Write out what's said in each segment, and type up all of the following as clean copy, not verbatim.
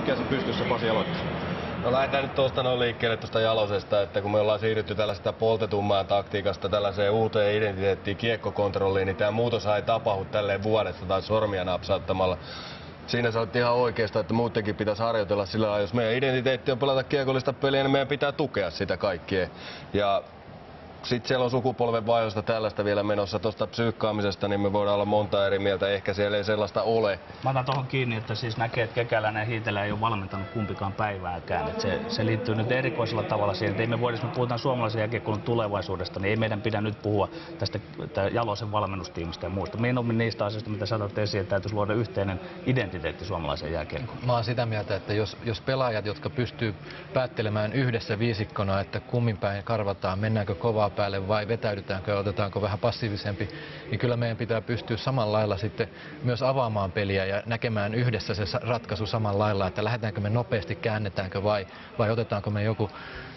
hetkeä pystyssä Pasi aloittaa. No lähdetään nyt tuosta noin liikkeelle tuosta Jalosesta, että kun me ollaan siirrytty tällaisesta poltetummaan taktiikasta tällaiseen uuteen identiteettiin, kiekkokontrolliin, niin tämä muutos ei tapahdu tälleen vuodessa tai sormia napsauttamalla. Siinä sä oot ihan oikeasta, että muutenkin pitäisi harjoitella sillä lailla, jos meidän identiteetti on pelata kiekollista peliä, niin meidän pitää tukea sitä kaikkea. Ja sitten siellä on sukupolven vaihdosta tällaista vielä menossa tuosta psyykkaamisesta, niin me voidaan olla monta eri mieltä, ehkä siellä ei sellaista ole. Mä otan tuohon kiinni, että siis näkee, että Kekäläinen ja Hiitelä ei ole valmentanut kumpikaan päivääkään. Että se liittyy nyt erikoisella tavalla siihen, että ei me voida, jos me puhutaan suomalaisen jääkiekkoilun tulevaisuudesta, niin ei meidän pidä nyt puhua tästä Jalosen valmennustiimistä ja muusta. Mieluummin niistä asioista, mitä saatat esiin, että täytyisi luoda yhteinen identiteetti suomalaisen jääkiekkoon. Mä oon sitä mieltä, että jos pelaajat, jotka pystyy päättelemään yhdessä viisikkona, että kummin päin karvataan, mennäänkö kovaa päälle vai vetäydytäänkö ja otetaanko vähän passiivisempi, niin kyllä meidän pitää pystyä samalla lailla sitten myös avaamaan peliä ja näkemään yhdessä se ratkaisu samalla lailla, että lähdetäänkö me nopeasti, käännetäänkö vai otetaanko me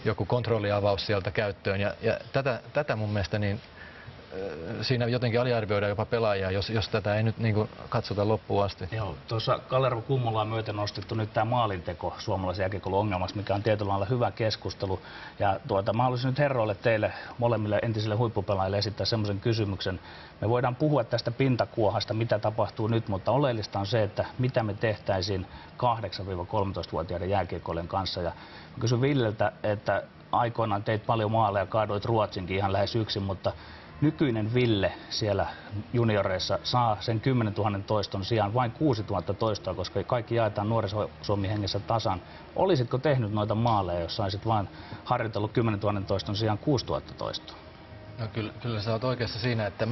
joku kontrolliavaus sieltä käyttöön. Ja tätä mun mielestä niin siinä jotenkin aliarvioidaan jopa pelaajia, jos tätä ei nyt niin kuin katsota loppuun asti. Joo, tuossa Kalervo Kummolaan myöten nostettu nyt tämä maalinteko suomalaisen jääkiekkoilun ongelmaksi, mikä on tietyllä lailla hyvä keskustelu. Ja mä haluaisin nyt herroille teille molemmille entisille huippupelaajille esittää semmoisen kysymyksen. Me voidaan puhua tästä pintakuohasta, mitä tapahtuu nyt, mutta oleellista on se, että mitä me tehtäisiin 8-13-vuotiaiden jääkiekkoilijan kanssa. Ja mä kysyn Villeltä, että aikoinaan teit paljon maaleja, kaadoit Ruotsinkin ihan lähes yksin, mutta nykyinen Ville siellä junioreissa saa sen 10 000 toiston sijaan vain 6 000 toistoa, koska kaikki jaetaan Nuoriso-Suomi hengessä tasan. Olisitko tehnyt noita maaleja, jos saisit vain harjoitellut 10 000 toiston sijaan 6 000 toistoa? No kyllä sä oot oikeassa siinä, että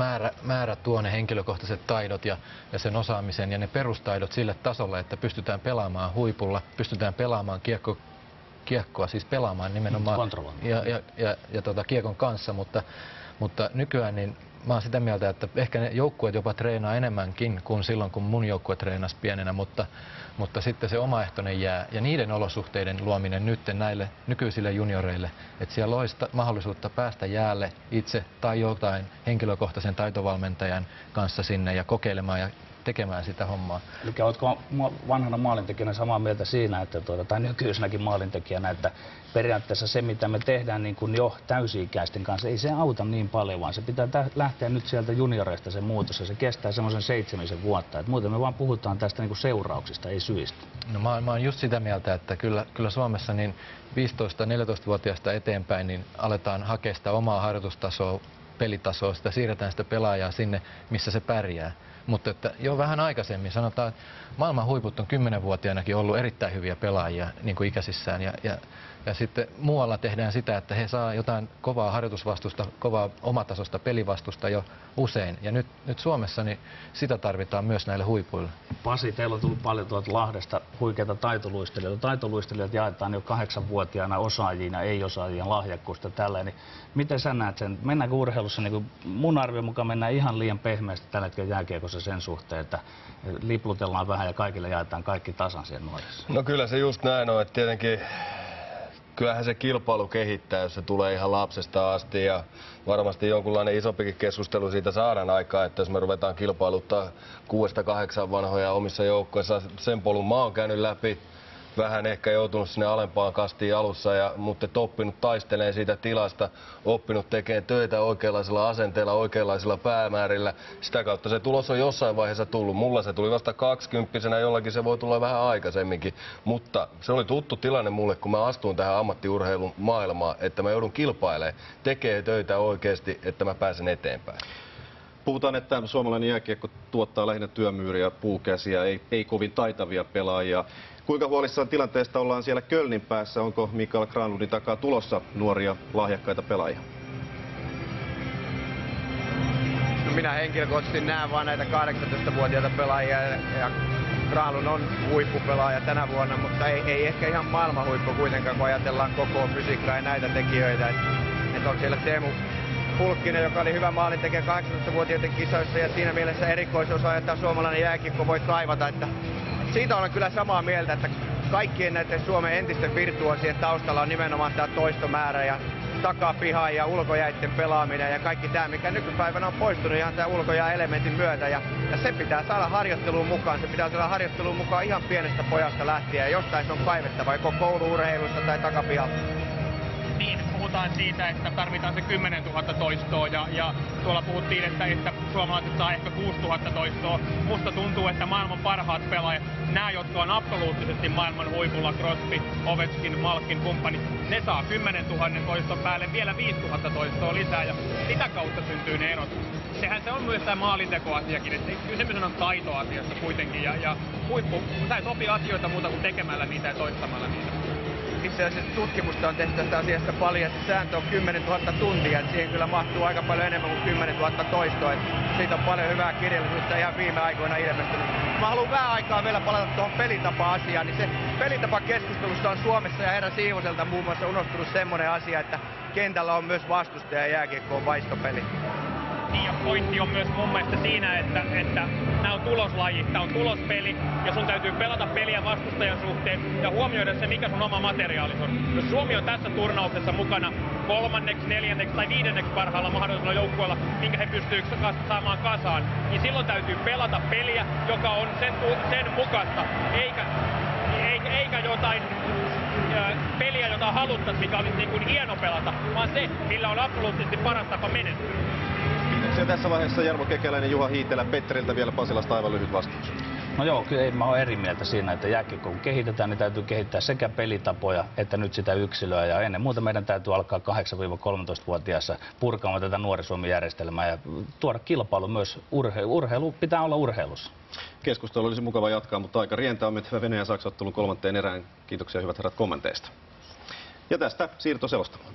määrä tuo ne henkilökohtaiset taidot ja sen osaamisen ja ne perustaidot sille tasolle, että pystytään pelaamaan huipulla, pystytään pelaamaan kiekkoa, siis pelaamaan nimenomaan kiekon kanssa, mutta nykyään niin mä oon sitä mieltä, että ehkä ne joukkueet jopa treenaa enemmänkin kuin silloin, kun mun joukkue treenasi pienenä, mutta sitten se omaehtoinen jää ja niiden olosuhteiden luominen nyt näille nykyisille junioreille, että siellä olisi mahdollisuutta päästä jäälle itse tai jotain henkilökohtaisen taitovalmentajan kanssa sinne ja kokeilemaan ja tekemään sitä hommaa. Eli oletko vanhana maalintekijänä samaa mieltä siinä, että tai nykyisenäkin maalintekijänä, että periaatteessa se, mitä me tehdään niin kuin jo täysi-ikäisten kanssa, ei se auta niin paljon, vaan se pitää lähteä nyt sieltä junioreista se muutos, ja se kestää semmoisen 7 vuotta. Että muuten me vaan puhutaan tästä niin kuin seurauksista, ei syistä. No mä oon just sitä mieltä, että kyllä Suomessa niin 15-14-vuotiaasta eteenpäin niin aletaan hakea sitä omaa harjoitustasoa, pelitasoa, sitä siirretään sitä pelaajaa sinne, missä se pärjää. Mutta että jo vähän aikaisemmin sanotaan, että maailman huiput on 10-vuotiaanakin ollut erittäin hyviä pelaajia niin kuin ikäisissään. Ja sitten muualla tehdään sitä, että he saa jotain kovaa harjoitusvastusta, kovaa omatasosta pelivastusta jo usein. Ja nyt Suomessa niin sitä tarvitaan myös näille huipuille. Pasi, teillä on tullut paljon tuolta Lahdesta huikeita taitoluistelijoita. Taitoluistelijat jaetaan jo 8-vuotiaana osaajina, ei-osaajien lahjakkuusta tällä. Niin miten sä näet sen? Mennäänkö urheilussa, niin kuin mun arvion mukaan mennään ihan liian pehmeästi tällä hetkellä jääkiekossa sen suhteen, että liplutellaan vähän ja kaikille jaetaan kaikki tasan siihen nuorissa? No kyllä se just näin on, että tietenkin kyllähän se kilpailu kehittää, jos se tulee ihan lapsesta asti ja varmasti jonkunlainen isompikin keskustelu siitä saadaan aikaa, että jos me ruvetaan kilpailuttaa 6-8 vanhoja omissa joukkoissa, sen polun mä oon käynyt läpi. Vähän ehkä joutunut sinne alempaan kastiin alussa, mutta oppinut taistelemaan siitä tilasta, oppinut tekemään töitä oikeanlaisilla asenteilla, oikeanlaisilla päämäärillä. Sitä kautta se tulos on jossain vaiheessa tullut. Mulla se tuli vasta 20-vuotiaana, jollakin se voi tulla vähän aikaisemminkin. Mutta se oli tuttu tilanne mulle, kun mä astuin tähän ammattiurheilun maailmaan, että mä joudun kilpailemaan, tekee töitä oikeasti, että mä pääsen eteenpäin. Puhutaan, että suomalainen jääkiekko tuottaa lähinnä työmyyriä, puukäsiä, ei kovin taitavia pelaajia. Kuinka huolissaan tilanteesta ollaan siellä Kölnin päässä? Onko Mikael Granlundin takaa tulossa nuoria lahjakkaita pelaajia? No minä henkilökohtaisesti näen vain näitä 18-vuotiaita pelaajia ja Granlund on huippupelaaja tänä vuonna, mutta ei ehkä ihan maailman huippu kuitenkaan, kun ajatellaan koko fysiikkaa ja näitä tekijöitä. Että on siellä Teemu Pulkkinen, joka oli hyvä maalintekijä 18-vuotiaiden kisoissa ja siinä mielessä erikoisosa, että suomalainen jääkiekko voi kaivata. Että siitä olen kyllä samaa mieltä, että kaikkien näiden Suomen entisten virtuosien taustalla on nimenomaan tämä toistomäärä ja takapihan ja ulkojäitten pelaaminen ja kaikki tämä, mikä nykypäivänä on poistunut ihan tämän ulkojää-elementin myötä. Ja se pitää saada harjoitteluun mukaan. Se pitää saada harjoitteluun mukaan ihan pienestä pojasta lähtien ja jostain se on kaivettava, joko kouluurheilussa tai takapihalla. Niin, puhutaan siitä, että tarvitaan se 10 000 toistoa ja tuolla puhuttiin, että suomalaiset saa ehkä 6 000 toistoa. Musta tuntuu, että maailman parhaat pelaajat, nämä jotka on absoluuttisesti maailman huipulla, Crosby, Ovechkin, Malkin, kumppanit, ne saa 10 000 toiston päälle vielä 5 000 toistoa lisää ja sitä kautta syntyy ne erot. Sehän se on myös tämä maalintekoasiakin, että kysymys on taitoasiasta kuitenkin ja huippu, sä et opi asioita muuta kuin tekemällä niitä ja toistamalla niitä. Itse asiassa tutkimusta on tehty tästä asiasta paljon ja se sääntö on 10 000 tuntia, että siihen kyllä mahtuu aika paljon enemmän kuin 10 000 toistoa. Siitä on paljon hyvää kirjallisuutta ihan viime aikoina ilmestynyt. Mä haluan vähän aikaa vielä palata tuohon pelitapa-asiaan, niin se pelitapa-keskustelussa on Suomessa ja herra Siivoselta muun muassa unohtunut semmoinen asia, että kentällä on myös vastustaja ja jääkiekko on vaistopeli. Niin ja pointti on myös mun mielestä siinä, että nämä on tuloslaji, tämä on tulospeli ja sun täytyy pelata peliä vastustajan suhteen ja huomioida se, mikä sun oma materiaalis on. Jos Suomi on tässä turnauksessa mukana 3., 4. tai 5. parhaalla mahdollisella joukkueella, minkä he pystyy saamaan kasaan, niin silloin täytyy pelata peliä, joka on sen mukaista, eikä jotain peliä, jota haluttaisiin, mikä olisi niin kuin hieno pelata, vaan se, millä on absoluuttisesti paras tapa menestyä. Kiitoksia tässä vaiheessa Jarmo Kekäläinen, Juha Hiitelä, Petteriltä vielä Pasilasta aivan lyhyt vastaus. No joo, kyllä ei mä ole eri mieltä siinä, että jääkiekko kun kehitetään, niin täytyy kehittää sekä pelitapoja että nyt sitä yksilöä. Ja ennen muuta meidän täytyy alkaa 8-13-vuotiaassa purkaamaan tätä Nuori Suomi-järjestelmää ja tuoda kilpailu myös urheilu pitää olla urheilussa. Keskustelu olisi mukava jatkaa, mutta aika rientää on mentävä Venäjän Saksa-ottelun 3. erään. Kiitoksia hyvät herrat kommenteista. Ja tästä siirto selostamaan.